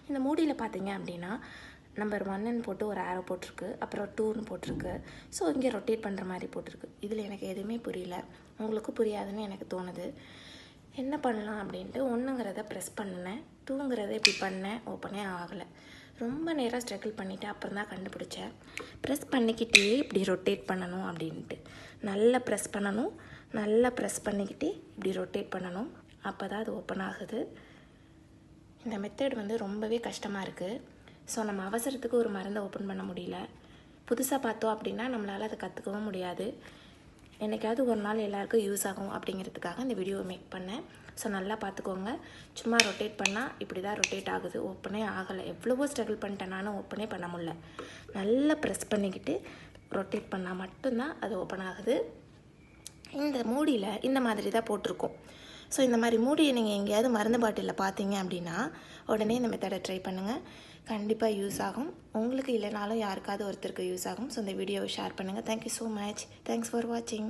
இந்த மூடியில் பார்த்தீங்க அப்படின்னா நம்பர் 1ன்னு போட்டு ஒரு ஆரோ போட்டிருக்கு, அப்புறம் 2ன்னு போட்டிருக்கு. ஸோ இங்கே ரொட்டேட் பண்ணுற மாதிரி போட்டிருக்கு. இதில் எனக்கு எதுவுமே புரியல, உங்களுக்கும் புரியாதுன்னு எனக்கு தோணுது. என்ன பண்ணலாம் அப்படின்ட்டு 1ங்கிறத ப்ரெஸ் பண்ணினேன், 2ங்கிறத இப்படி பண்ணேன், ஓப்பனே ஆகலை. ரொம்ப நேரம் ஸ்ட்ரகிள் பண்ணிவிட்டு அப்புறம் தான் கண்டுபிடிச்சேன். ப்ரெஸ் பண்ணிக்கிட்டே இப்படி ரொட்டேட் பண்ணணும் அப்படின்ட்டு. நல்லா ப்ரெஸ் பண்ணணும், நல்லா ப்ரெஸ் பண்ணிக்கிட்டே இப்படி ரொட்டேட் பண்ணணும். அப்போ தான் அது ஓப்பன் ஆகுது. இந்த மெத்தட் வந்து ரொம்பவே கஷ்டமாக இருக்குது. ஸோ நம்ம அவசரத்துக்கு ஒரு மருந்தை ஓப்பன் பண்ண முடியல. புதுசாக பார்த்தோம் அப்படின்னா நம்மளால் அதை கற்றுக்கவும் முடியாது. என்றைக்காவது ஒரு நாள் எல்லாருக்கும் யூஸ் ஆகும் அப்படிங்கிறதுக்காக இந்த வீடியோவை மேக் பண்ணேன். ஸோ நல்லா பார்த்துக்கோங்க. சும்மா ரொட்டேட் பண்ணால் இப்படி தான் ரொட்டேட் ஆகுது, ஓப்பனே ஆகலை. எவ்வளவோ ஸ்ட்ரகிள் பண்ணிட்டேன், நானும் ஓப்பனே பண்ண முடியல. நல்லா ப்ரெஸ் பண்ணிக்கிட்டு ரொட்டேட் பண்ணால் மட்டும்தான் அது ஓப்பன் ஆகுது. இந்த மூடியில் இந்த மாதிரி தான் போட்டிருக்கோம். ஸோ இந்த மாதிரி மூடியை நீங்கள் எங்கேயாவது மருந்து பாட்டிலில் பார்த்தீங்க அப்படின்னா உடனே இந்த மெத்தடை ட்ரை பண்ணுங்கள். கண்டிப்பாக யூஸ் ஆகும். உங்களுக்கு இல்லைனாலும் யாருக்காவது ஒருத்தருக்கு யூஸ் ஆகும். ஸோ இந்த வீடியோவை ஷேர் பண்ணுங்கள். Thank you so much. Thanks for வாட்சிங்.